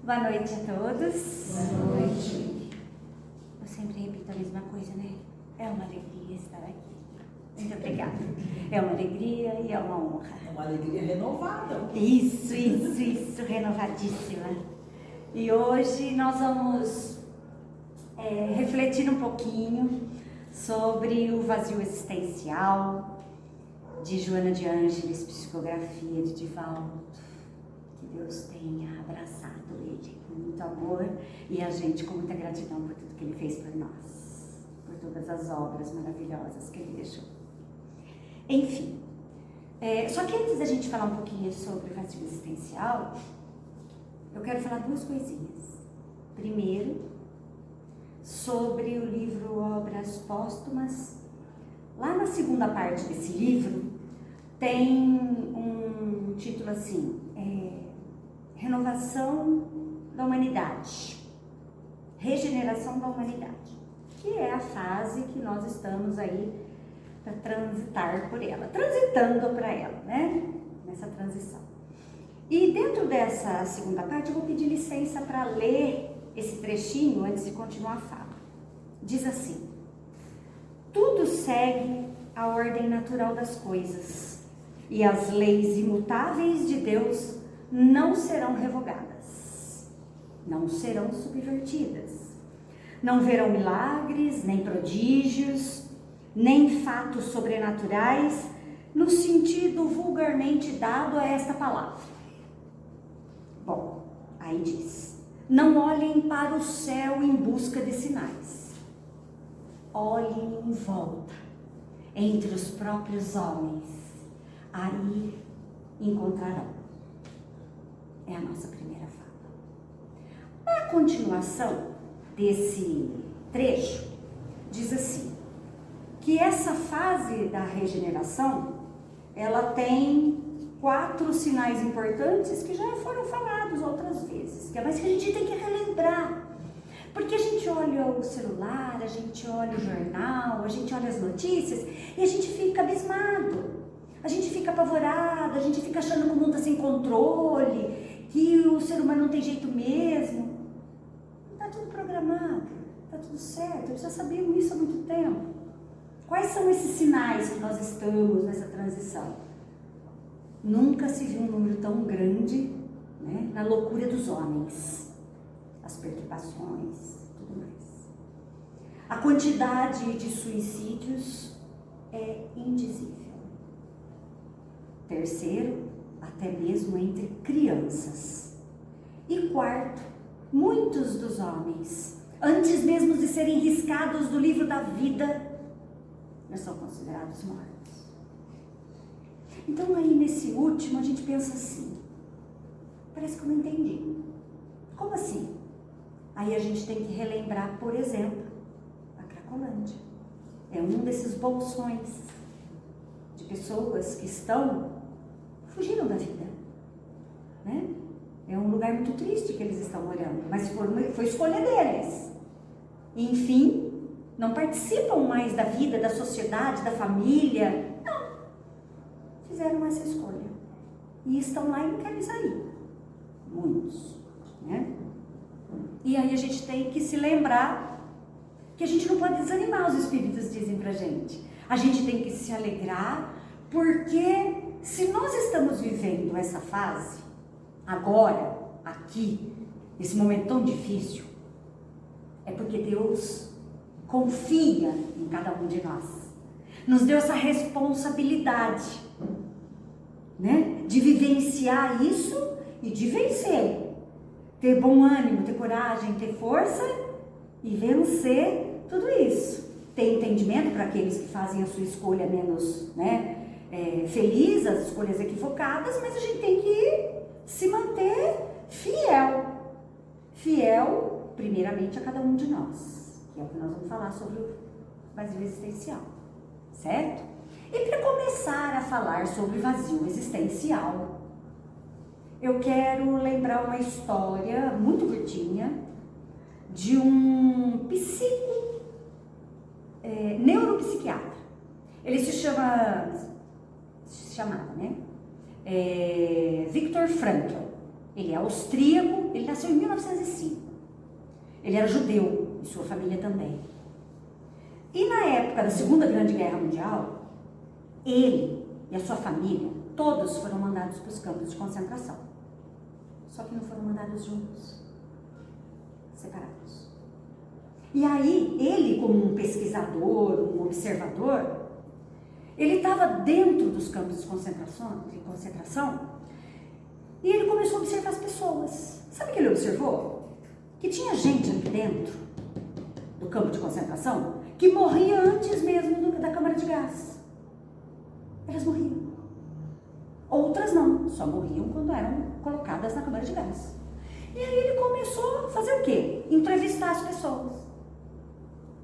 Boa noite a todos. Boa noite. Eu sempre repito a mesma coisa, né? É uma alegria estar aqui. Muito obrigada. É uma alegria e é uma honra. É uma alegria renovada. Isso, renovadíssima. E hoje nós vamos refletir um pouquinho sobre o vazio existencial de Joana de Ângeles, psicografia de Divaldo. Que Deus tenha abraçado ele com muito amor e a gente com muita gratidão por tudo que ele fez por nós, por todas as obras maravilhosas que ele deixou. Enfim, só que antes da gente falar um pouquinho sobre o vazio existencial, eu quero falar duas coisinhas. Primeiro, sobre o livro Obras Póstumas. Lá na segunda parte desse livro tem um título assim, Renovação da Humanidade, Regeneração da Humanidade, que é a fase que nós estamos aí para transitar por ela, transitando para ela, né? Nessa transição. E dentro dessa segunda parte eu vou pedir licença para ler esse trechinho antes de continuar a fala. Diz assim: tudo segue a ordem natural das coisas e as leis imutáveis de Deus não serão revogadas, não serão subvertidas, não verão milagres, nem prodígios, nem fatos sobrenaturais, no sentido vulgarmente dado a esta palavra. Bom, aí diz: não olhem para o céu em busca de sinais, olhem em volta, entre os próprios homens, aí encontrarão. É a nossa primeira fala. Na continuação desse trecho, diz assim, que essa fase da regeneração, ela tem 4 sinais importantes que já foram falados outras vezes, mas que a gente tem que relembrar. Porque a gente olha o celular, a gente olha o jornal, a gente olha as notícias e a gente fica abismado. A gente fica apavorado, a gente fica achando que o mundo está sem controle, que o ser humano não tem jeito mesmo. Está tudo programado, está tudo certo, eles já sabiam isso há muito tempo. Quais são esses sinais que nós estamos nessa transição? Nunca se viu um número tão grande, né, na loucura dos homens, as perturbações, tudo mais. A quantidade de suicídios é indizível. Terceiro, até mesmo entre crianças. E quarto, muitos dos homens, antes mesmo de serem riscados do livro da vida, já são considerados mortos. Então aí nesse último a gente pensa assim, parece que eu não entendi. Como assim? Aí a gente tem que relembrar, por exemplo, a Cracolândia. É um desses bolsões de pessoas que fugiram da vida, né? É um lugar muito triste que eles estão morando, mas foi escolha deles. E, enfim, não participam mais da vida, da sociedade, da família. Não. Fizeram essa escolha. E estão lá e não querem sair. Muitos, né? E aí a gente tem que se lembrar que a gente não pode desanimar, os espíritos dizem pra gente. A gente tem que se alegrar, porque se nós estamos vivendo essa fase, agora, aqui, nesse momento tão difícil, é porque Deus confia em cada um de nós. Nos deu essa responsabilidade, né, de vivenciar isso e de vencer. Ter bom ânimo, ter coragem, ter força e vencer tudo isso. Ter entendimento para aqueles que fazem a sua escolha menos, né, feliz, as escolhas equivocadas, mas a gente tem que se manter fiel primeiramente a cada um de nós, que é o que nós vamos falar sobre o vazio existencial, certo? E para começar a falar sobre vazio existencial, eu quero lembrar uma história muito curtinha de um neuropsiquiatra. Ele chamava, né? Viktor Frankl. Ele é austríaco, ele nasceu em 1905. Ele era judeu, e sua família também. E na época da Segunda Grande Guerra Mundial, ele e a sua família, todos foram mandados para os campos de concentração. Só que não foram mandados juntos, separados. E aí, ele como um pesquisador, um observador, ele estava dentro dos campos de concentração e ele começou a observar as pessoas. Sabe o que ele observou? Que tinha gente ali dentro do campo de concentração que morria antes mesmo da câmara de gás. Elas morriam. Outras não, só morriam quando eram colocadas na câmara de gás. E aí ele começou a fazer o quê? Entrevistar as pessoas.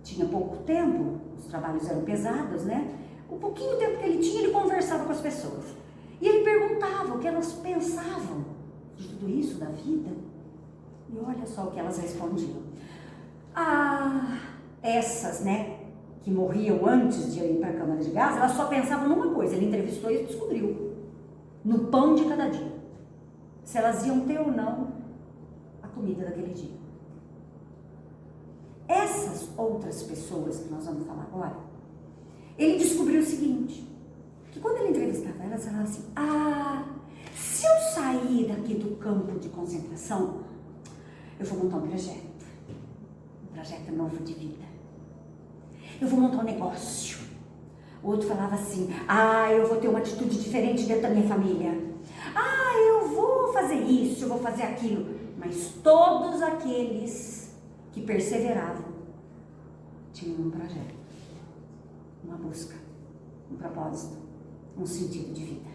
Tinha pouco tempo, os trabalhos eram pesados, né? O pouquinho tempo que ele tinha, ele conversava com as pessoas. E ele perguntava o que elas pensavam de tudo isso, da vida. E olha só o que elas respondiam. Essas, né, que morriam antes de ir para a câmara de gás, elas só pensavam numa coisa. Ele entrevistou e descobriu. No pão de cada dia. Se elas iam ter ou não a comida daquele dia. Essas outras pessoas que nós vamos falar agora, ele descobriu o seguinte, que quando ele entrevistava elas, ela falava assim, se eu sair daqui do campo de concentração, eu vou montar um projeto novo de vida. Eu vou montar um negócio. O outro falava assim, eu vou ter uma atitude diferente dentro da minha família. Eu vou fazer isso, eu vou fazer aquilo. Mas todos aqueles que perseveravam tinham um projeto, uma busca, um propósito, um sentido de vida.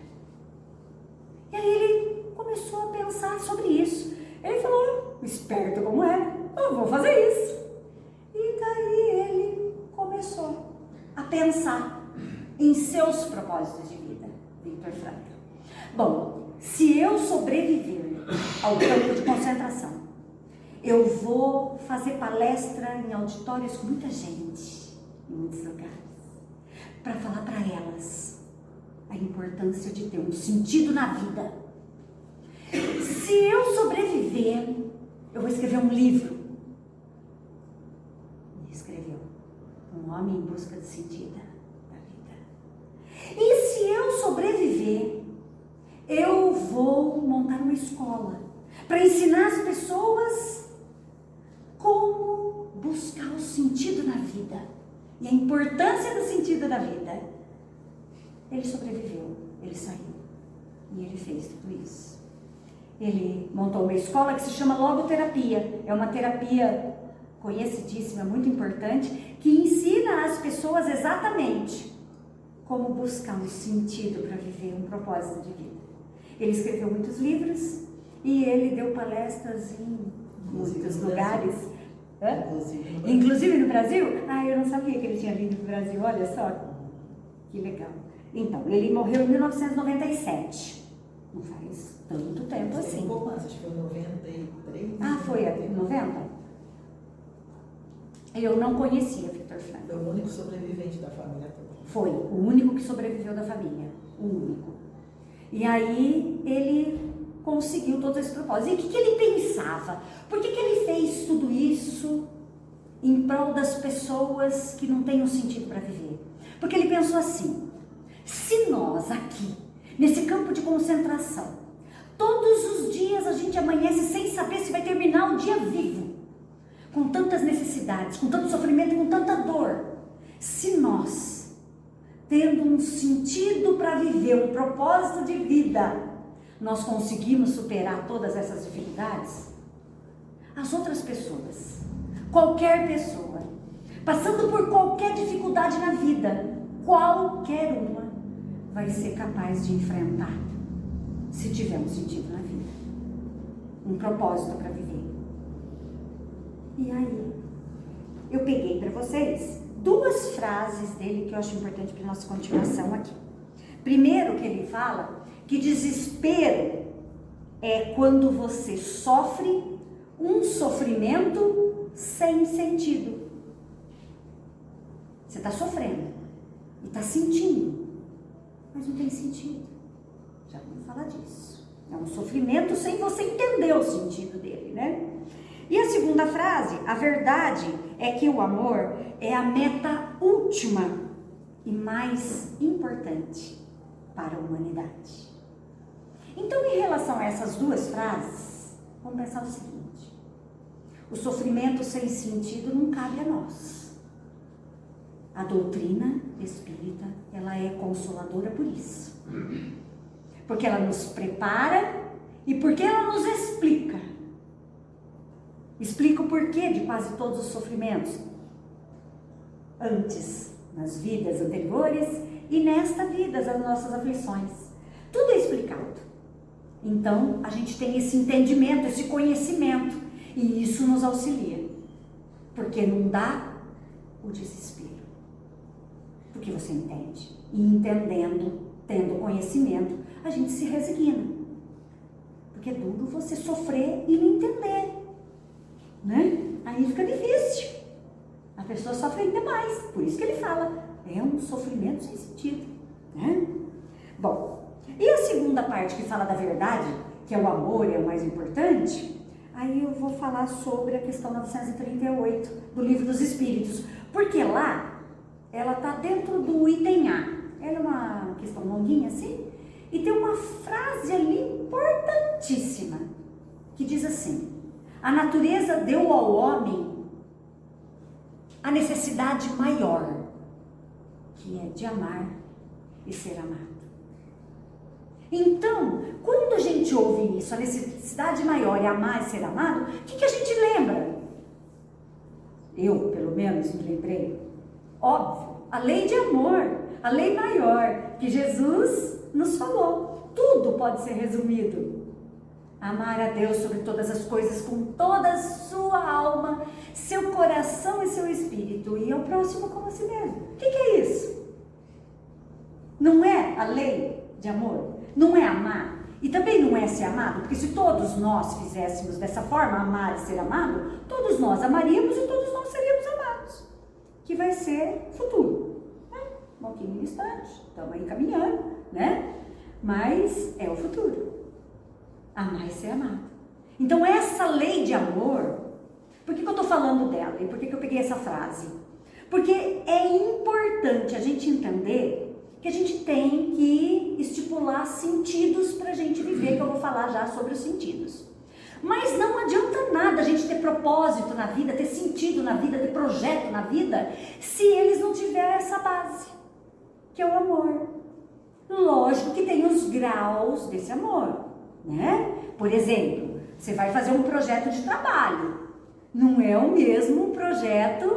E aí ele começou a pensar sobre isso. Ele falou, esperto como era, eu vou fazer isso. E daí ele começou a pensar em seus propósitos de vida, Victor Frankl. Bom, se eu sobreviver ao campo de concentração, eu vou fazer palestra em auditórios com muita gente, em muitos lugares, para falar para elas a importância de ter um sentido na vida. Se eu sobreviver, eu vou escrever um livro. E escreveu Um Homem em Busca de Sentido da Vida. E se eu sobreviver, eu vou montar uma escola para ensinar as pessoas como buscar o sentido na vida e a importância do sentido da vida. Ele sobreviveu, ele saiu e ele fez tudo isso. Ele montou uma escola que se chama logoterapia. É uma terapia conhecidíssima, muito importante, que ensina as pessoas exatamente como buscar um sentido para viver, um propósito de vida. Ele escreveu muitos livros e ele deu palestras em muitos lugares. Inclusive no Brasil? Eu não sabia que ele tinha vindo do Brasil, olha só. Que legal. Então, ele morreu em 1997. Não faz tanto tempo assim. Um pouco antes, acho que foi 93. Foi 90? Eu não conhecia Victor Frankl. Foi o único sobrevivente da família toda. Foi o único que sobreviveu da família. O único. E aí ele conseguiu todos esses propósitos. E o que ele pensava? Por que ele fez tudo isso em prol das pessoas que não têm um sentido para viver? Porque ele pensou assim, se nós aqui, nesse campo de concentração, todos os dias a gente amanhece sem saber se vai terminar o dia vivo, com tantas necessidades, com tanto sofrimento, com tanta dor, se nós, tendo um sentido para viver, um propósito de vida, nós conseguimos superar todas essas dificuldades, as outras pessoas, qualquer pessoa, passando por qualquer dificuldade na vida, qualquer uma, vai ser capaz de enfrentar, se tiver um sentido na vida, um propósito para viver. E aí, eu peguei para vocês 2 frases dele que eu acho importante para a nossa continuação aqui. Primeiro que ele fala que desespero é quando você sofre um sofrimento sem sentido. Você está sofrendo e está sentindo, mas não tem sentido. Já vamos falar disso. É um um sofrimento sem você entender o sentido dele, né? E a segunda frase, a verdade é que o amor é a meta última e mais importante para a humanidade. Então, em relação a essas duas frases, vamos pensar o seguinte: o sofrimento sem sentido não cabe a nós. A doutrina espírita, ela é consoladora por isso. Porque ela nos prepara e porque ela nos explica. Explica o porquê de quase todos os sofrimentos. Antes, nas vidas anteriores e nesta vida, as nossas aflições. Tudo é explicado. Então, a gente tem esse entendimento, esse conhecimento. E isso nos auxilia. Porque não dá o desespero. Porque você entende. E entendendo, tendo conhecimento, a gente se resigna. Porque é duro você sofrer e não entender. Né? Aí fica difícil. A pessoa sofre ainda mais. Por isso que ele fala, é um sofrimento sem sentido. Né? Bom, e a segunda parte que fala da verdade, que é o amor, é o mais importante, aí eu vou falar sobre a questão 938 do Livro dos Espíritos. Porque lá, ela está dentro do item A. Ela é uma questão longuinha assim, e tem uma frase ali importantíssima, que diz assim: a natureza deu ao homem a necessidade maior, que é de amar e ser amado. Então, quando a gente ouve isso, a necessidade maior é amar e ser amado, o que a gente lembra? Eu, pelo menos, me lembrei. Óbvio, a lei de amor, a lei maior, que Jesus nos falou. Tudo pode ser resumido. Amar a Deus sobre todas as coisas, com toda a sua alma, seu coração e seu espírito. E ao próximo como a si mesmo. O que é isso? Não é a lei de amor? Não é amar? E também não é ser amado? Porque se todos nós fizéssemos dessa forma, amar e ser amado, todos nós amaríamos e todos nós seríamos amados. Que vai ser futuro. Né? Um pouquinho distante, estamos aí caminhando, né? Mas é o futuro. Amar e ser amado. Então essa lei de amor, por que eu estou falando dela? E por que eu peguei essa frase? Porque é importante a gente entender que a gente tem que estipular sentidos para a gente viver, que eu vou falar já sobre os sentidos. Mas não adianta nada a gente ter propósito na vida, ter sentido na vida, ter projeto na vida, se eles não tiverem essa base, que é o amor. Lógico que tem os graus desse amor, né? Por exemplo, você vai fazer um projeto de trabalho. Não é o mesmo projeto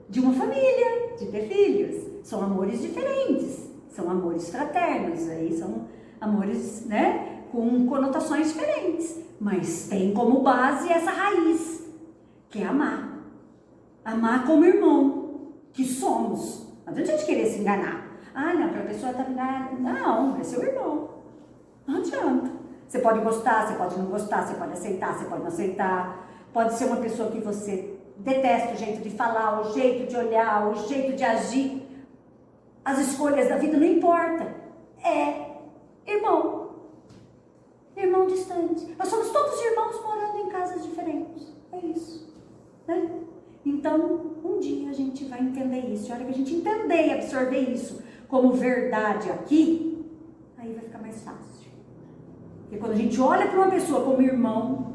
de uma família, de ter filhos. São amores diferentes. São amores fraternos, aí são amores, né, com conotações diferentes, mas tem como base essa raiz, que é amar. Amar como irmão, que somos. Não adianta a gente querer se enganar. Ah, não, para a pessoa estar enganada. Não, é seu irmão. Não adianta. Você pode gostar, você pode não gostar, você pode aceitar, você pode não aceitar. Pode ser uma pessoa que você detesta o jeito de falar, o jeito de olhar, o jeito de agir. As escolhas da vida não importa. É irmão. Irmão distante. Nós somos todos irmãos morando em casas diferentes. É isso. Né? Então, um dia a gente vai entender isso. E a hora que a gente entender e absorver isso como verdade aqui, aí vai ficar mais fácil. Porque quando a gente olha para uma pessoa como irmão,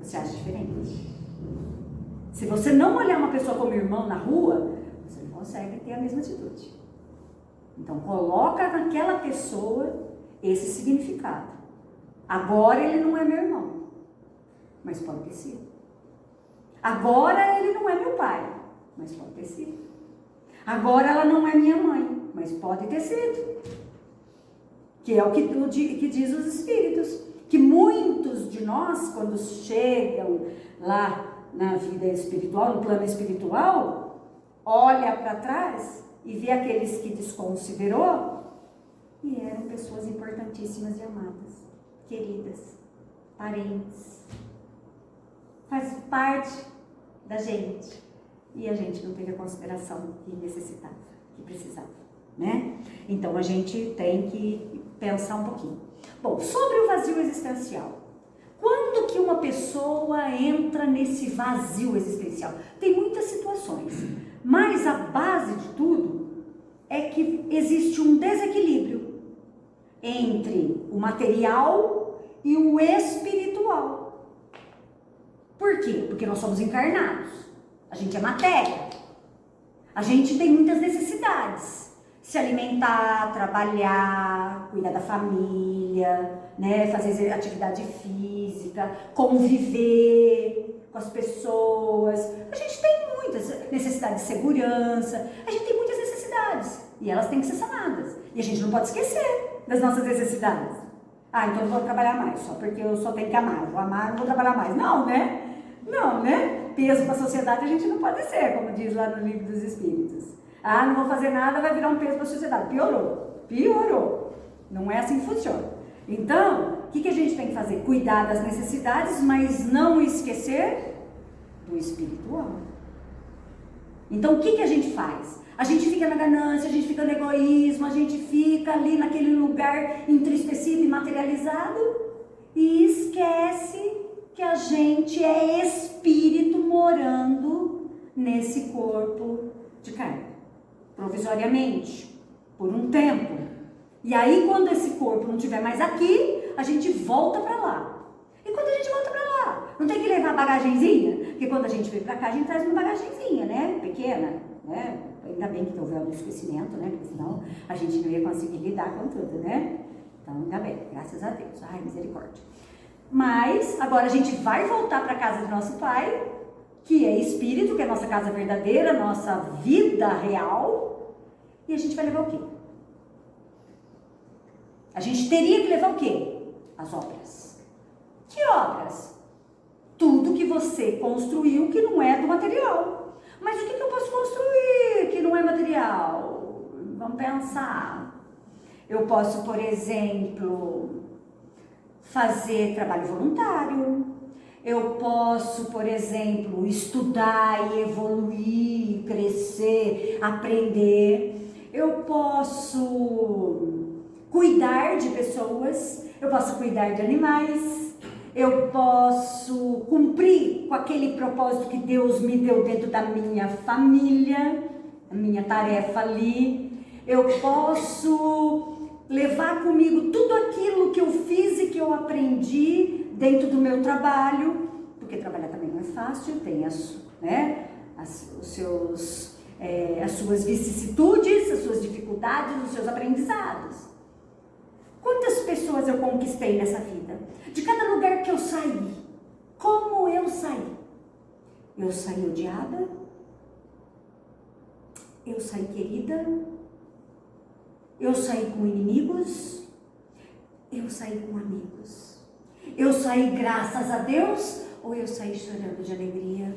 você acha diferente. Se você não olhar uma pessoa como irmão na rua, você não consegue ter a mesma atitude. Então, coloca naquela pessoa esse significado. Agora ele não é meu irmão, mas pode ter sido. Agora ele não é meu pai, mas pode ter sido. Agora ela não é minha mãe, mas pode ter sido. Que é o que diz os Espíritos. Que muitos de nós, quando chegam lá na vida espiritual, no plano espiritual, olha para trás e vê aqueles que desconsiderou e eram pessoas importantíssimas e amadas, queridas, parentes, faz parte da gente e a gente não teve a consideração que necessitava, que precisava, né? Então a gente tem que pensar um pouquinho. Bom, sobre o vazio existencial. Quando que uma pessoa entra nesse vazio existencial? Tem muitas situações, mas a base de tudo é que existe um desequilíbrio entre o material e o espiritual. Por quê? Porque nós somos encarnados, a gente é matéria, a gente tem muitas necessidades. Se alimentar, trabalhar, cuidar da família, né, fazer atividade física, conviver com as pessoas. A gente tem muitas necessidades de segurança, a gente tem muitas necessidades e elas têm que ser sanadas. E a gente não pode esquecer das nossas necessidades. Ah, então eu vou trabalhar mais, só porque eu só tenho que amar. Eu vou amar, não vou trabalhar mais. Não, né? Não, né? Peso para a sociedade a gente não pode ser, como diz lá no Livro dos Espíritos. Ah, não vou fazer nada, vai virar um peso para a sociedade. Piorou. Não é assim que funciona. Então, o que a gente tem que fazer? Cuidar das necessidades, mas não esquecer do espiritual. Então, o que a gente faz? A gente fica na ganância, a gente fica no egoísmo, a gente fica ali naquele lugar entristecido e materializado e esquece que a gente é espírito morando nesse corpo de carne. Provisoriamente, por um tempo. E aí, quando esse corpo não estiver mais aqui, a gente volta para lá. E quando a gente volta para lá, não tem que levar bagagenzinha? Porque quando a gente vem para cá, a gente traz uma bagagenzinha, né? Pequena, né? Ainda bem que tem o véu do esquecimento, né? Porque senão a gente não ia conseguir lidar com tudo, né? Então, ainda bem, graças a Deus. Ai, misericórdia. Mas, agora a gente vai voltar para a casa do nosso Pai, que é espírito, que é a nossa casa verdadeira, nossa vida real, e a gente vai levar o quê? A gente teria que levar o quê? As obras. Que obras? Tudo que você construiu que não é do material. Mas o que eu posso construir que não é material? Vamos pensar. Eu posso, por exemplo, fazer trabalho voluntário. Eu posso, por exemplo, estudar e evoluir, crescer, aprender. Eu posso cuidar de pessoas, eu posso cuidar de animais, eu posso cumprir com aquele propósito que Deus me deu dentro da minha família, a minha tarefa ali. Eu posso levar comigo tudo aquilo que eu fiz e que eu aprendi dentro do meu trabalho, porque trabalhar também não é fácil, tem as suas vicissitudes, as suas dificuldades, os seus aprendizados. Quantas pessoas eu conquistei nessa vida? De cada lugar que eu saí, como eu saí? Eu saí odiada, eu saí querida, eu saí com inimigos, eu saí com amigos. Eu saí graças a Deus ou eu saí chorando de alegria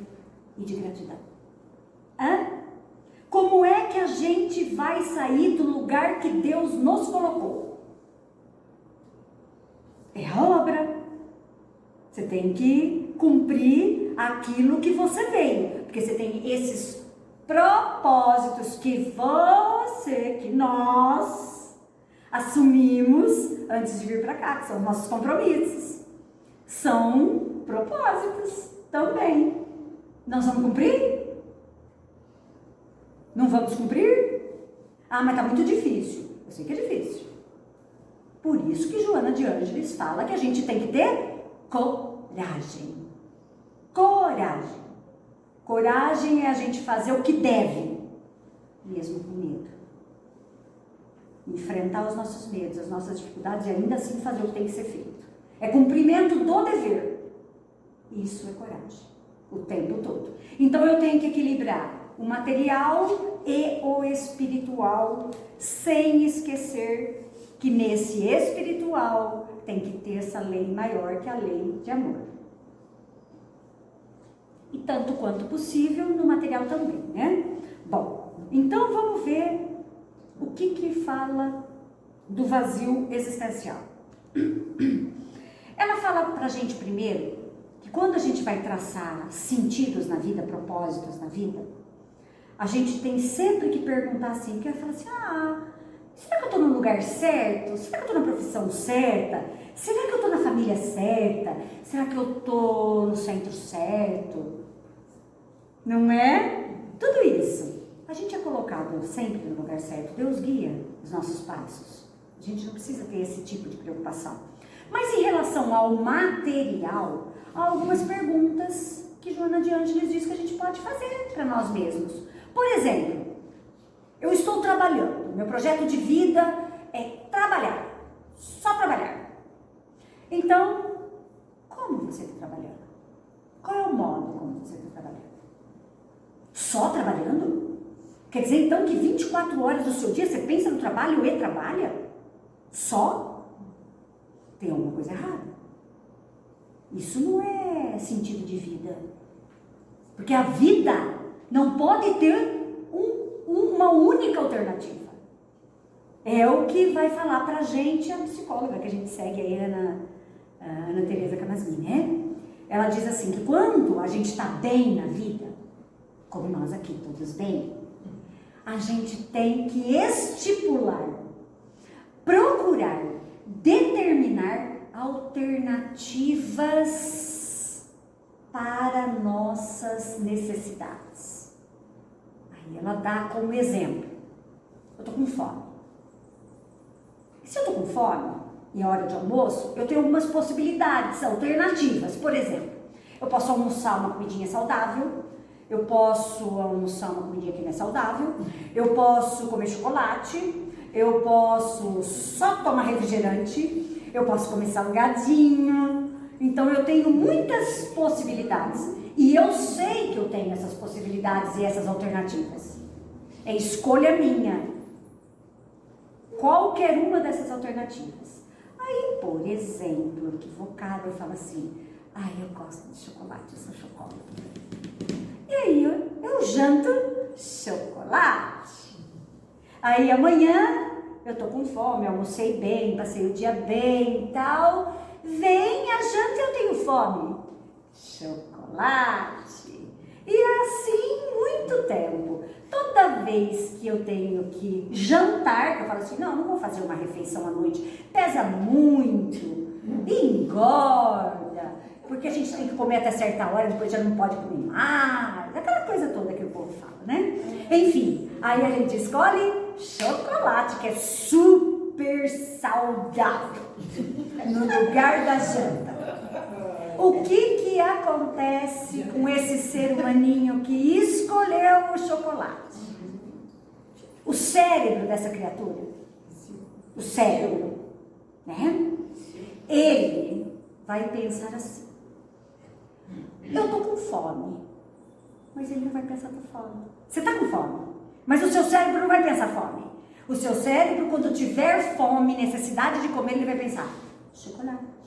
e de gratidão? Como é que a gente vai sair do lugar que Deus nos colocou? É a obra. Você tem que cumprir aquilo que você veio, porque você tem esses propósitos que nós assumimos antes de vir para cá, que são os nossos compromissos. São propósitos também. Nós vamos cumprir? Não vamos cumprir? Ah, mas está muito difícil. Eu sei que é difícil. Por isso que Joana de Ângeles fala que a gente tem que ter coragem. Coragem. Coragem é a gente fazer o que deve, mesmo com medo. Enfrentar os nossos medos, as nossas dificuldades e ainda assim fazer o que tem que ser feito. É cumprimento do dever. Isso é coragem, o tempo todo. Então eu tenho que equilibrar o material e o espiritual, sem esquecer que nesse espiritual tem que ter essa lei maior que a lei de amor. E tanto quanto possível no material também, né? Bom, então vamos ver o que fala do vazio existencial. Ela fala pra gente primeiro que quando a gente vai traçar sentidos na vida, propósitos na vida, a gente tem sempre que perguntar assim, que ela fala assim, Será que eu estou no lugar certo? Será que eu estou na profissão certa? Será que eu estou na família certa? Será que eu estou no centro certo? Não é? Tudo isso. A gente é colocado sempre no lugar certo. Deus guia os nossos passos. A gente não precisa ter esse tipo de preocupação. Mas em relação ao material, há algumas perguntas que Joana de Ângeles diz que a gente pode fazer para nós mesmos. Por exemplo, eu estou trabalhando. Meu projeto de vida é trabalhar. Só trabalhar. Então, como você está trabalhando? Qual é o modo como você está trabalhando? Só trabalhando? Quer dizer, então, que 24 horas do seu dia você pensa no trabalho e trabalha? Só? Tem alguma coisa errada. Isso não é sentido de vida. Porque a vida não pode ter uma única alternativa. É o que vai falar pra gente a psicóloga que a gente segue aí, Ana Teresa Camasmi, né? Ela diz assim, que quando a gente está bem na vida, como nós aqui todos bem, a gente tem que estipular, procurar, determinar alternativas para nossas necessidades. Aí ela dá como exemplo, eu tô com fome. Se eu tô com fome, em hora de almoço, eu tenho algumas possibilidades, alternativas. Por exemplo, eu posso almoçar uma comidinha saudável, eu posso almoçar uma comidinha que não é saudável, eu posso comer chocolate, eu posso só tomar refrigerante, eu posso comer salgadinho. Então eu tenho muitas possibilidades e eu sei que eu tenho essas possibilidades e essas alternativas. É escolha minha. Qualquer uma dessas alternativas. Aí, por exemplo, equivocado, eu falo assim, eu gosto de chocolate, eu sou chocolate. E aí eu janto chocolate. Aí amanhã eu tô com fome, almocei bem, passei o dia bem e tal. Vem a janta e eu tenho fome. Chocolate. E assim, muito tempo. Toda vez que eu tenho que jantar, eu falo assim, não vou fazer uma refeição à noite. Pesa muito, engorda, porque a gente tem que comer até certa hora, depois já não pode comer mais. Aquela coisa toda que o povo fala, né? Enfim, aí a gente escolhe chocolate, que é super saudável, no lugar da janta. O que acontece com esse ser humaninho que escolheu o chocolate? O cérebro dessa criatura, o cérebro, né? Ele vai pensar assim, eu tô com fome, mas ele não vai pensar com fome. Você tá com fome, mas o seu cérebro não vai pensar fome. O seu cérebro, quando tiver fome, necessidade de comer, ele vai pensar, chocolate.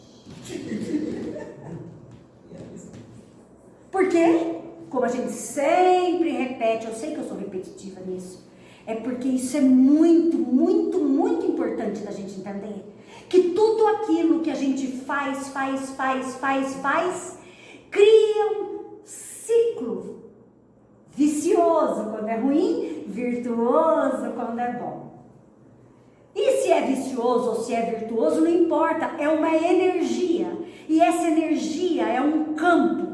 Por quê? Como a gente sempre repete, eu sei que eu sou repetitiva nisso, é porque isso é muito, muito, muito importante da gente entender. Que tudo aquilo que a gente faz, cria um ciclo vicioso quando é ruim, virtuoso quando é bom. E se é vicioso ou se é virtuoso, não importa, é uma energia. E essa energia é um campo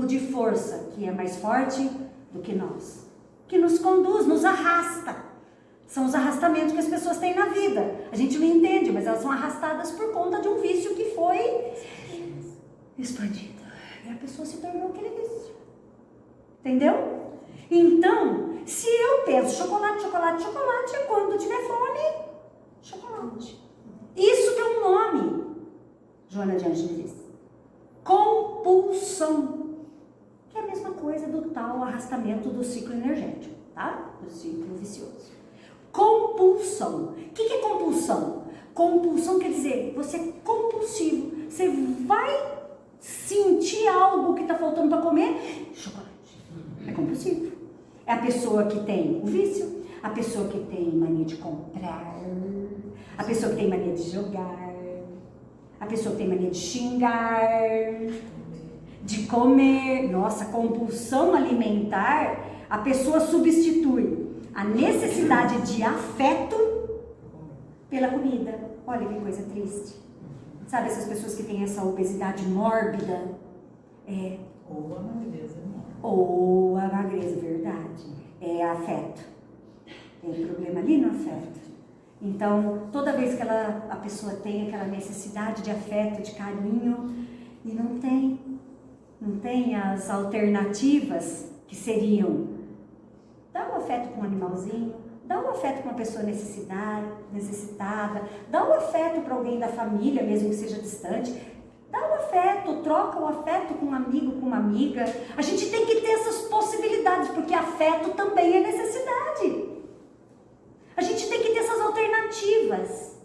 de força, que é mais forte do que nós. Que nos conduz, nos arrasta. São os arrastamentos que as pessoas têm na vida. A gente não entende, mas elas são arrastadas por conta de um vício que foi expandido. E a pessoa se tornou aquele vício. Entendeu? Então, se eu penso chocolate, é quando tiver fome, chocolate. Isso tem um nome. Joana de Ângeles diz. Compulsão. Que é a mesma coisa do tal arrastamento do ciclo energético, tá? Do ciclo vicioso. Compulsão. O que é compulsão? Compulsão quer dizer, você é compulsivo. Você vai sentir algo que está faltando para comer, chocolate. É compulsivo. É a pessoa que tem o vício, a pessoa que tem mania de comprar, a pessoa que tem mania de jogar, a pessoa que tem mania de xingar, de comer. Nossa, compulsão alimentar, a pessoa substitui a necessidade de afeto pela comida. Olha que coisa triste. Sabe essas pessoas que têm essa obesidade mórbida? Ou a magreza, não. Ou a magreza, verdade. É afeto. Tem problema ali no afeto. Então, toda vez que a pessoa tem aquela necessidade de afeto, de carinho, e não tem as alternativas que seriam dar um afeto para um animalzinho, dá um afeto para uma pessoa necessitada, dá um afeto para alguém da família, mesmo que seja distante, dá um afeto, troca o afeto com um amigo, com uma amiga. A gente tem que ter essas possibilidades, porque afeto também é necessidade. A gente tem que ter essas alternativas,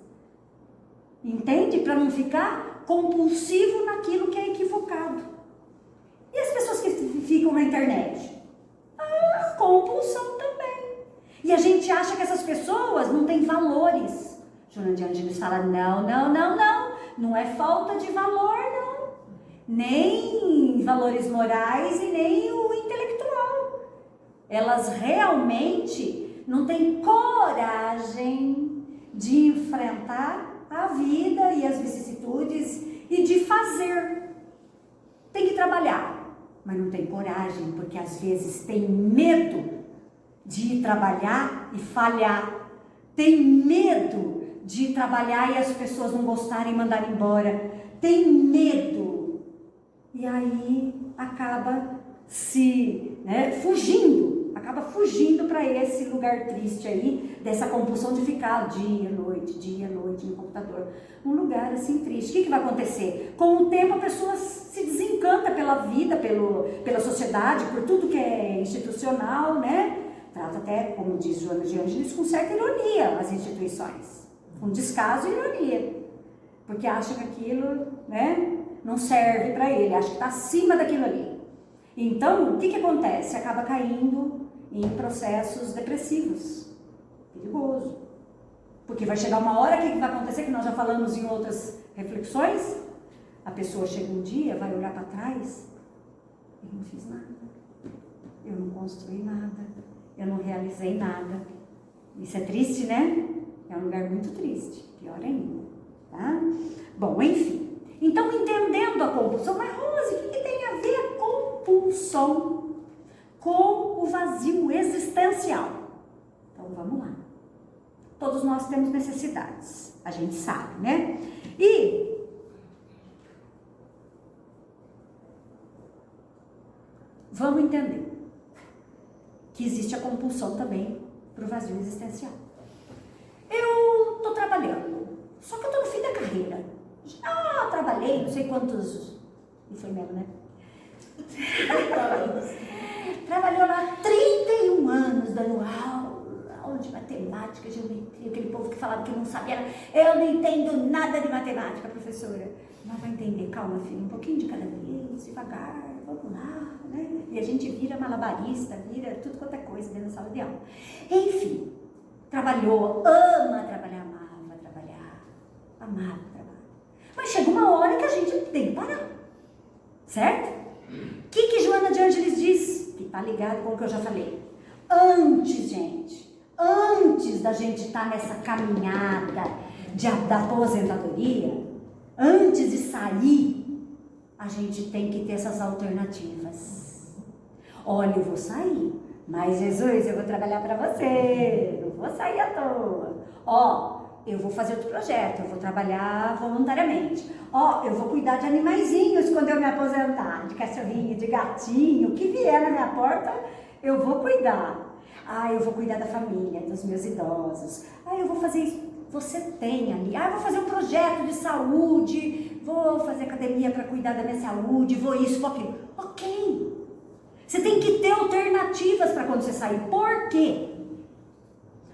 entende? Para não ficar compulsivo naquilo que é equivocado. E as pessoas que ficam na internet? Compulsão também. E a gente acha que essas pessoas não têm valores. Joana de Ângeles fala, não é falta de valor, não. Nem valores morais e nem o intelectual. Elas realmente não têm coragem de enfrentar a vida e as vicissitudes e de fazer. Tem que trabalhar, mas não tem coragem, porque às vezes tem medo de ir trabalhar e falhar. Tem medo de ir trabalhar e as pessoas não gostarem e mandarem embora. Tem medo. E aí acaba fugindo para esse lugar triste aí, dessa compulsão de ficar dia, noite no computador. Um lugar assim triste. O que vai acontecer? Com o tempo a pessoa se desencanta pela vida, pela sociedade, por tudo que é institucional, né? Trata até, como diz Joana de Ângeles, com certa ironia as instituições. Com descaso e ironia. Porque acha que aquilo, né, não serve para ele, acha que está acima daquilo ali. Então, o que acontece? Acaba caindo em processos depressivos. Perigoso. Porque vai chegar uma hora, o que vai acontecer, que nós já falamos em outras reflexões? A pessoa chega um dia, vai olhar para trás, eu não fiz nada. Eu não construí nada. Eu não realizei nada. Isso é triste, né? É um lugar muito triste. Pior ainda. Tá? Bom, enfim. Então, entendendo a compulsão, mas Rose, o que tem a ver a compulsão com o vazio existencial? Então, vamos lá. Todos nós temos necessidades. A gente sabe, né? E vamos entender que existe a compulsão também para o vazio existencial. Eu estou trabalhando, só que eu estou no fim da carreira. Já trabalhei, não sei quantos... E foi mesmo, né? Trabalhou lá 31 anos, dando aula de matemática, geometria, aquele povo que falava que não sabia. Eu não entendo nada de matemática, professora. Mas vai entender, calma, filho, um pouquinho de cada vez, devagar, vamos lá, né? E a gente vira malabarista, vira tudo quanto é coisa dentro da sala de aula. Enfim, trabalhou, amava trabalhar. Mas chega uma hora que a gente tem que parar, certo? O que Joana de Ângeles diz? Que tá ligado com o que eu já falei. Antes da gente estar nessa caminhada da aposentadoria, antes de sair, a gente tem que ter essas alternativas. Olha, eu vou sair, mas Jesus, eu vou trabalhar para você, não vou sair à toa. Eu vou fazer outro projeto, eu vou trabalhar voluntariamente. Eu vou cuidar de animaizinhos quando eu me aposentar, de cachorrinho, de gatinho, o que vier na minha porta, eu vou cuidar. Eu vou cuidar da família, dos meus idosos. Eu vou fazer isso. Você tem ali. Eu vou fazer um projeto de saúde, vou fazer academia para cuidar da minha saúde, vou isso, vou aquilo. Ok. Você tem que ter alternativas para quando você sair. Por quê?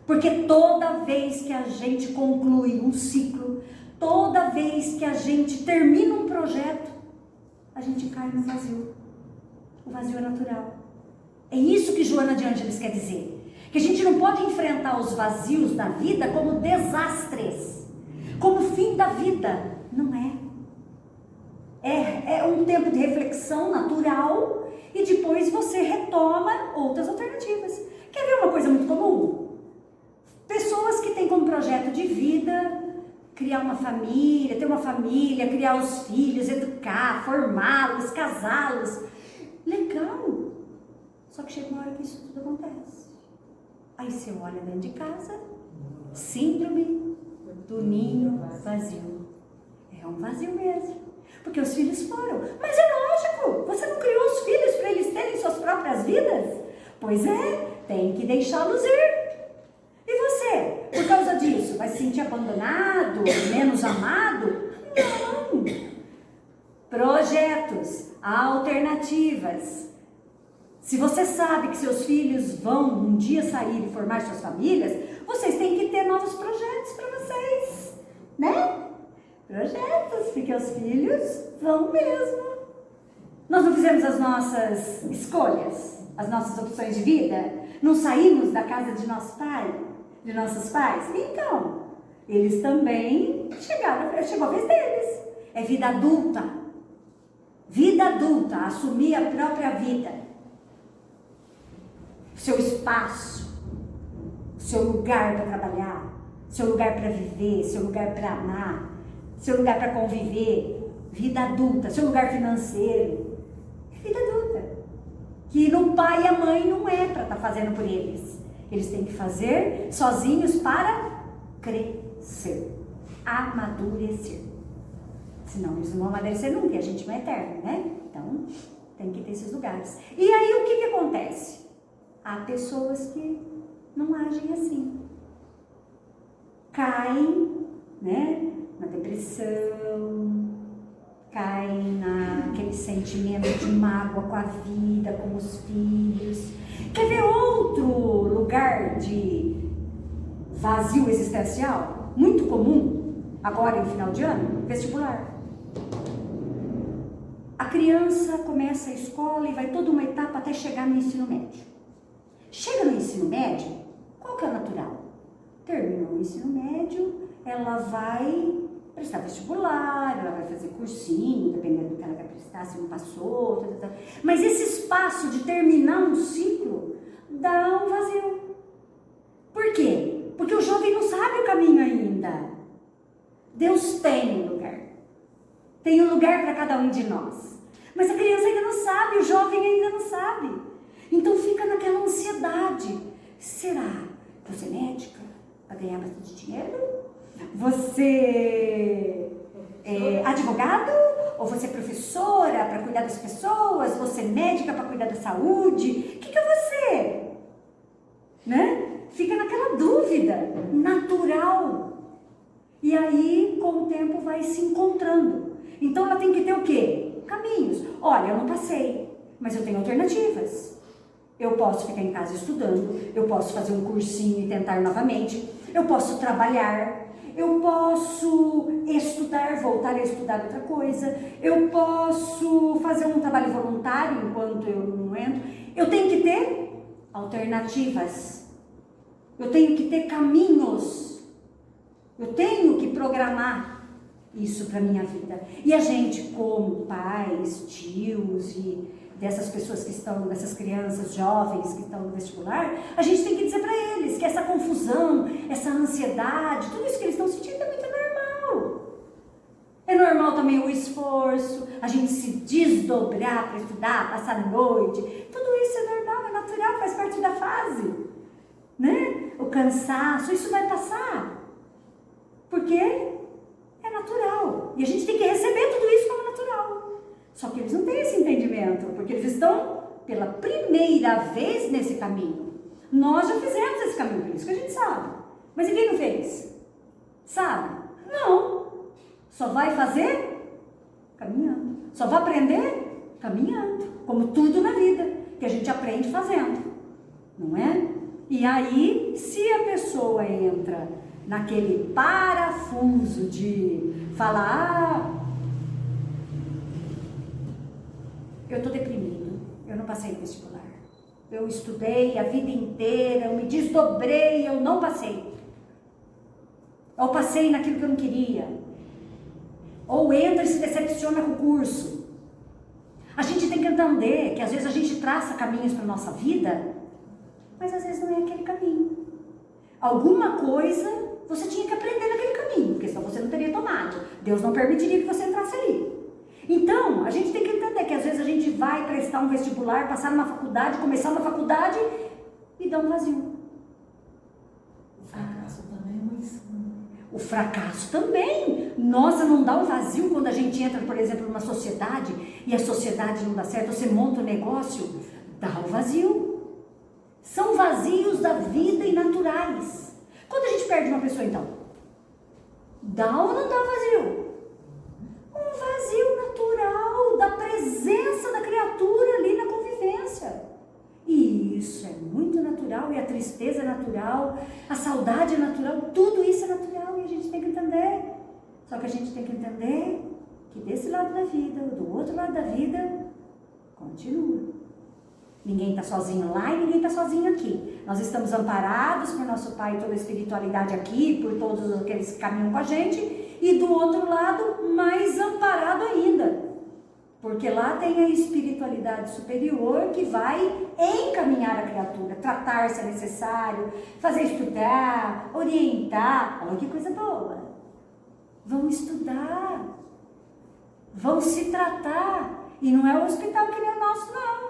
Porque toda vez que a gente conclui um ciclo, toda vez que a gente termina um projeto, a gente cai no vazio. O vazio é natural. É isso que Joana de Ângeles quer dizer. Que a gente não pode enfrentar os vazios da vida como desastres, como fim da vida. Não é. É um tempo de reflexão natural e depois você retoma outras alternativas. Quer ver uma coisa muito comum? Pessoas que têm como projeto de vida criar uma família, ter uma família, criar os filhos, educar, formá-los, casá-los. Legal! Só que chega uma hora que isso tudo acontece. Aí você olha dentro de casa, síndrome do ninho vazio. É um vazio mesmo. Porque os filhos foram. Mas é lógico, você não criou os filhos para eles terem suas próprias vidas? Pois é, tem que deixá-los ir. E você, por causa disso, vai se sentir abandonado, menos amado? Não! Projetos, alternativas. Se você sabe que seus filhos vão um dia sair e formar suas famílias, vocês têm que ter novos projetos para vocês, né? Projetos, porque os filhos vão mesmo. Nós não fizemos as nossas escolhas, as nossas opções de vida? Não saímos da casa de nosso pai, de nossos pais? Então, eles também chegou a vez deles. É vida adulta. Vida adulta, assumir a própria vida. Seu espaço, seu lugar para trabalhar, seu lugar para viver, seu lugar para amar, seu lugar para conviver. Vida adulta, seu lugar financeiro. É vida adulta. Que no pai e a mãe não é para estar fazendo por eles. Eles têm que fazer sozinhos para crescer, amadurecer. Senão eles não vão amadurecer nunca, e a gente não é eterno, né? Então, tem que ter esses lugares. E aí, o que acontece? Há pessoas que não agem assim. Caem, né, na depressão, caem naquele sentimento de mágoa com a vida, com os filhos. Quer ver outro lugar de vazio existencial? Muito comum, agora em final de ano? Vestibular. A criança começa a escola e vai toda uma etapa até chegar no ensino médio. Chega no ensino médio, qual que é o natural? Terminou o ensino médio, ela vai prestar vestibular, ela vai fazer cursinho, dependendo do que ela vai prestar, se não passou, tal. Mas esse espaço de terminar um ciclo dá um vazio. Por quê? Porque o jovem não sabe o caminho ainda. Deus tem um lugar. Tem um lugar para cada um de nós. Mas a criança ainda não sabe, o jovem ainda não sabe. Então fica naquela ansiedade. Será que você é médica para ganhar bastante dinheiro? Você é advogado? Ou você é professora para cuidar das pessoas? Você é médica para cuidar da saúde? O que é você? Né? Fica naquela dúvida natural. E aí, com o tempo, vai se encontrando. Então, ela tem que ter o quê? Caminhos. Olha, eu não passei, mas eu tenho alternativas. Eu posso ficar em casa estudando, eu posso fazer um cursinho e tentar novamente, eu posso trabalhar, eu posso estudar, voltar a estudar outra coisa, eu posso fazer um trabalho voluntário enquanto eu não entro. Eu tenho que ter alternativas, eu tenho que ter caminhos, eu tenho que programar isso para a minha vida. E a gente, como pais, tios e dessas pessoas que estão, dessas crianças jovens que estão no vestibular, a gente tem que dizer para eles que essa confusão, essa ansiedade, tudo isso que eles estão sentindo é muito normal. É normal também o esforço, a gente se desdobrar para estudar, passar a noite, tudo isso é normal, é natural, faz parte da fase, né? O cansaço, isso vai passar, porque é natural, e a gente tem que receber tudo isso como natural. Só que eles não têm esse entendimento, porque eles estão pela primeira vez nesse caminho. Nós já fizemos esse caminho, por isso que a gente sabe. Mas ninguém não fez. Sabe? Não. Só vai fazer caminhando. Só vai aprender caminhando. Como tudo na vida, que a gente aprende fazendo. Não é? E aí, se a pessoa entra naquele parafuso de falar... eu estou deprimido, eu não passei no vestibular, eu estudei a vida inteira, eu me desdobrei, eu não passei, ou passei naquilo que eu não queria, ou entra e se decepciona com o curso. A gente tem que entender que às vezes a gente traça caminhos para a nossa vida, mas às vezes não é aquele caminho. Alguma coisa você tinha que aprender naquele caminho, porque senão você não teria tomado. Deus não permitiria que você entrasse ali. Então, a gente tem que entender que às vezes a gente vai prestar um vestibular, passar numa faculdade, começar uma faculdade e dá um vazio. O fracasso também é uma lição. O fracasso também. Nossa, não dá um vazio quando a gente entra, por exemplo, numa sociedade e a sociedade não dá certo, você monta um negócio, dá um vazio. São vazios da vida e naturais. Quando a gente perde uma pessoa, então, dá ou não dá vazio? Um vazio natural da presença da criatura ali na convivência. E isso é muito natural, e a tristeza é natural, a saudade é natural, tudo isso é natural e a gente tem que entender. Só que a gente tem que entender que desse lado da vida, ou do outro lado da vida, continua. Ninguém está sozinho lá e ninguém está sozinho aqui. Nós estamos amparados por nosso Pai e toda a espiritualidade aqui, por todos aqueles que caminham com a gente, e do outro lado, mais amparado ainda. Porque lá tem a espiritualidade superior que vai encaminhar a criatura, tratar se é necessário, fazer estudar, orientar. Olha que coisa boa. Vão estudar, vão se tratar. E não é um hospital que nem o nosso, não.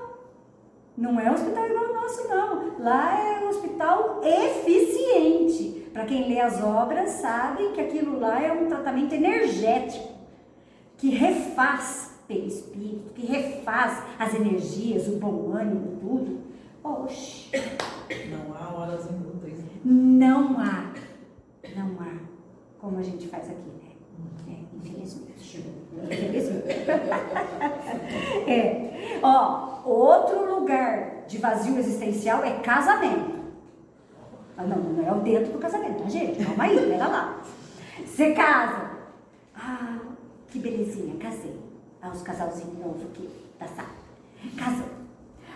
Não é um hospital igual ao nosso, não. Lá é um hospital eficiente. Para quem lê as obras, sabe que aquilo lá é um tratamento energético, que refaz perispírito, que refaz as energias, o bom ânimo, tudo. Oxe. Não há horas inúteis. Não há como a gente faz aqui, né? Infelizmente. Outro lugar de vazio existencial é casamento. Não é o dentro do casamento, tá, gente? Calma aí, pera lá. Você casa. Ah, que belezinha, casei. Os casalzinhos novos aqui da sala. Casou.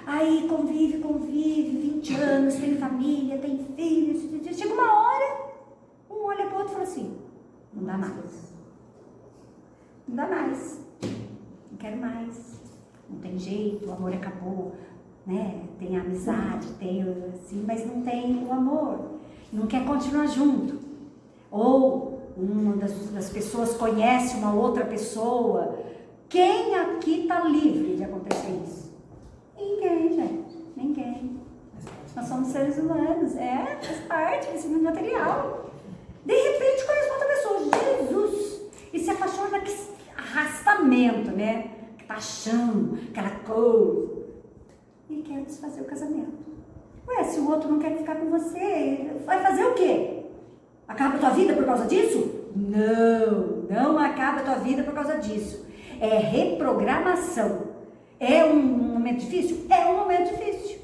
Aí convive, 20 anos, tem família, tem filhos. Chega uma hora, um olha pro outro e fala assim: não dá mais. Não dá mais. Não quero mais. Não tem jeito, o amor acabou. Né? Tem a amizade, tem assim, mas não tem o amor. Não quer continuar junto. Ou uma das pessoas conhece uma outra pessoa. Quem aqui está livre de acontecer isso? Ninguém, gente. Ninguém. Nós somos seres humanos. Faz parte desse mundo material. De repente conhece outra pessoa. Jesus! E se apaixona daquele arrastamento, né? Que paixão, aquela coisa. E quer desfazer o casamento. Ué, se o outro não quer ficar com você, vai fazer o quê? Acaba a tua vida por causa disso? Não acaba a tua vida por causa disso. É reprogramação. É um momento difícil? É um momento difícil.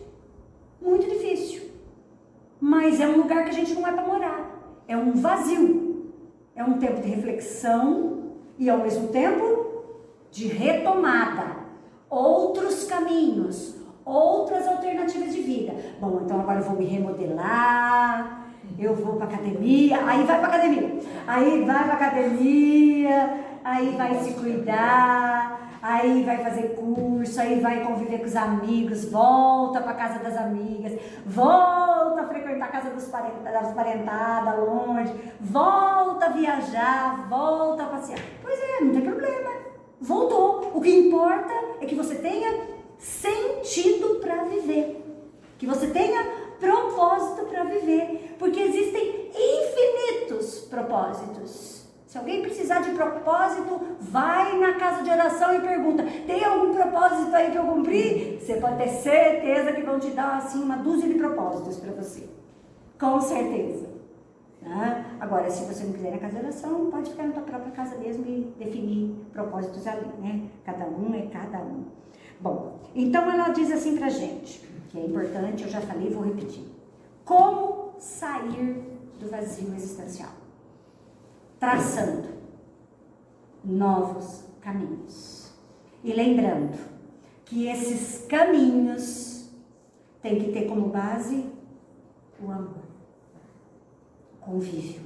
Muito difícil. Mas é um lugar que a gente não vai para morar. É um vazio. É um tempo de reflexão e ao mesmo tempo de retomada. Outros caminhos, outras alternativas de vida. Bom, então agora eu vou me remodelar. Eu vou para academia, aí vai para academia, aí vai se cuidar, aí vai fazer curso, aí vai conviver com os amigos, volta para casa das amigas, volta a frequentar a casa das parentadas longe, volta a viajar, volta a passear. Pois é, não tem problema, voltou. O que importa é que você tenha sentido para viver, que você tenha propósito para viver, porque existem infinitos propósitos. Se alguém precisar de propósito, vai na casa de oração e pergunta: tem algum propósito aí que eu cumpri? Você pode ter certeza que vão te dar assim uma dúzia de propósitos para você, com certeza. Tá? Agora, se você não quiser ir na casa de oração, pode ficar na tua própria casa mesmo e definir propósitos ali, né? Cada um é cada um. Bom, então ela diz assim pra gente, que é importante, eu já falei, vou repetir. Como sair do vazio existencial? Traçando novos caminhos. E lembrando que esses caminhos têm que ter como base o amor, o convívio.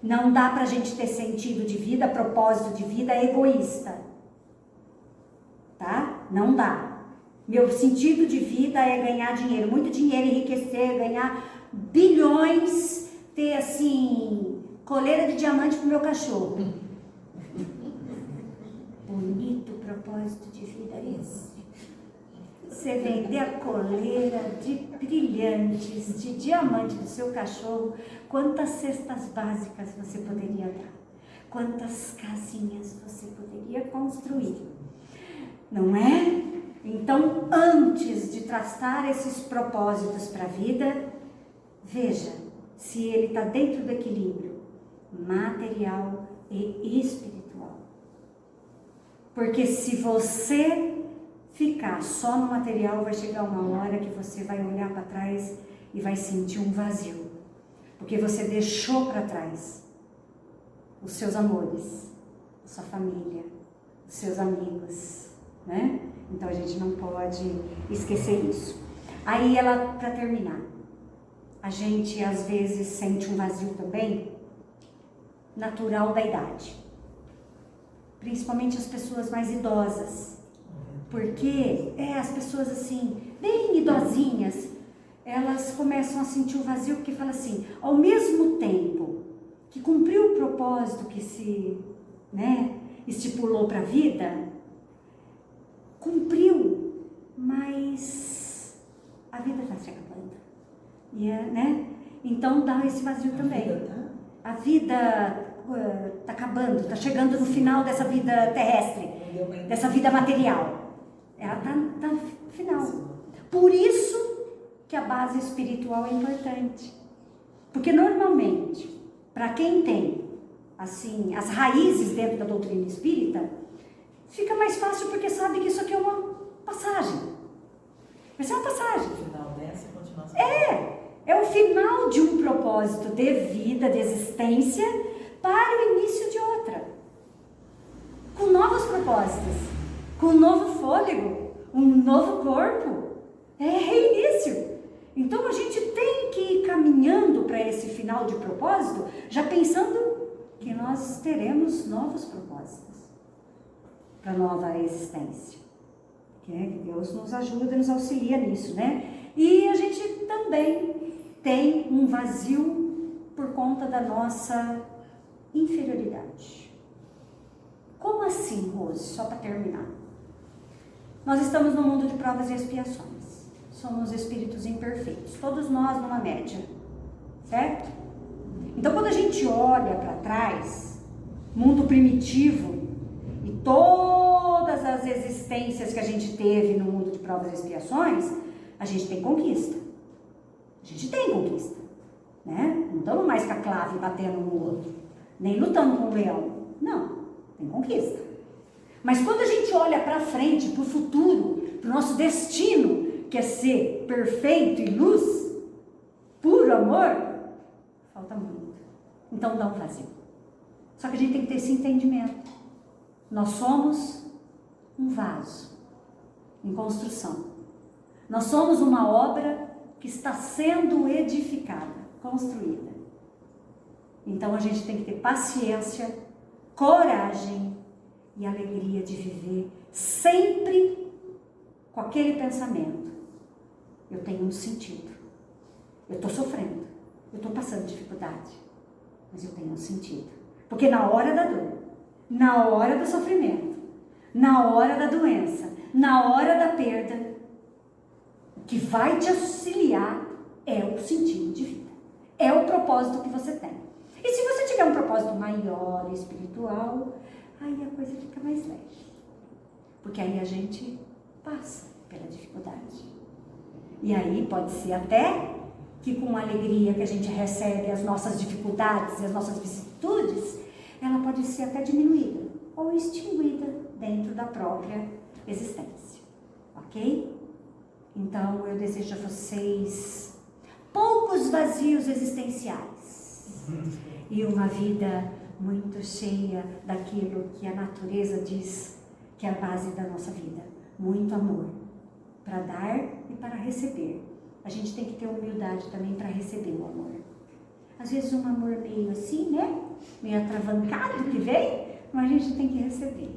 Não dá pra gente ter sentido de vida, propósito de vida egoísta. Tá? Não dá. Meu sentido de vida é ganhar dinheiro, muito dinheiro, enriquecer, ganhar bilhões, ter assim, coleira de diamante pro meu cachorro. Bonito propósito de vida esse. Você vender a coleira de brilhantes, de diamante do seu cachorro, quantas cestas básicas você poderia dar? Quantas casinhas você poderia construir? Não é? Então, antes de traçar esses propósitos para a vida, veja se ele está dentro do equilíbrio material e espiritual. Porque se você ficar só no material, vai chegar uma hora que você vai olhar para trás e vai sentir um vazio. Porque você deixou para trás os seus amores, a sua família, os seus amigos, né? Então a gente não pode esquecer isso. Aí ela, para terminar, a gente às vezes sente um vazio também, natural da idade. Principalmente as pessoas mais idosas. Porque as pessoas assim, bem idosinhas, elas começam a sentir o vazio porque fala assim, ao mesmo tempo que cumpriu o propósito que se, estipulou para a vida, cumpriu, mas a vida está se acabando. E então dá esse vazio também. A vida está acabando, está chegando no final dessa vida terrestre, dessa vida material. Ela está no final. Por isso que a base espiritual é importante. Porque normalmente, para quem tem assim, as raízes dentro da doutrina espírita, fica mais fácil porque sabe que isso aqui é uma passagem. Vai ser uma passagem. O final dessa continuação. É o final de um propósito de vida, de existência, para o início de outra. Com novos propósitos, com um novo fôlego, um novo corpo. É reinício. Então a gente tem que ir caminhando para esse final de propósito, já pensando que nós teremos novos propósitos para a nova existência. Que Deus nos ajuda, nos auxilia nisso, né? E a gente também tem um vazio por conta da nossa inferioridade. Como assim, Rose? Só para terminar. Nós estamos no mundo de provas e expiações. Somos espíritos imperfeitos. Todos nós numa média. Certo? Então, quando a gente olha para trás, mundo primitivo e todas as existências que a gente teve no mundo de provas e expiações, a gente tem conquista. A gente tem conquista. Né? Não estamos mais com a clave batendo no outro, nem lutando com o leão. Não, tem conquista. Mas quando a gente olha para frente, para o futuro, para o nosso destino, que é ser perfeito e luz, puro amor, falta muito. Então dá um vazio. Só que a gente tem que ter esse entendimento. Nós somos um vaso em construção. Nós somos uma obra que está sendo edificada, construída. Então a gente tem que ter paciência, coragem e alegria de viver sempre com aquele pensamento. Eu tenho um sentido. Eu estou sofrendo. Eu estou passando dificuldade. Mas eu tenho um sentido. Porque na hora da dor, na hora do sofrimento, na hora da doença, na hora da perda, o que vai te auxiliar é o sentido de vida. É o propósito que você tem. E se você tiver um propósito maior, espiritual, aí a coisa fica mais leve. Porque aí a gente passa pela dificuldade. E aí pode ser até que com a alegria que a gente recebe as nossas dificuldades e as nossas vicissitudes, ela pode ser até diminuída ou extinguida dentro da própria existência. Ok? Então eu desejo a vocês poucos vazios existenciais e uma vida muito cheia daquilo que a natureza diz que é a base da nossa vida. Muito amor para dar e para receber. A gente tem que ter humildade também para receber o amor. Às vezes um amor meio assim, né? Meio atravancado que vem, mas a gente tem que receber.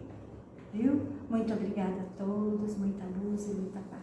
Viu? Muito obrigada a todos, muita luz e muita paz.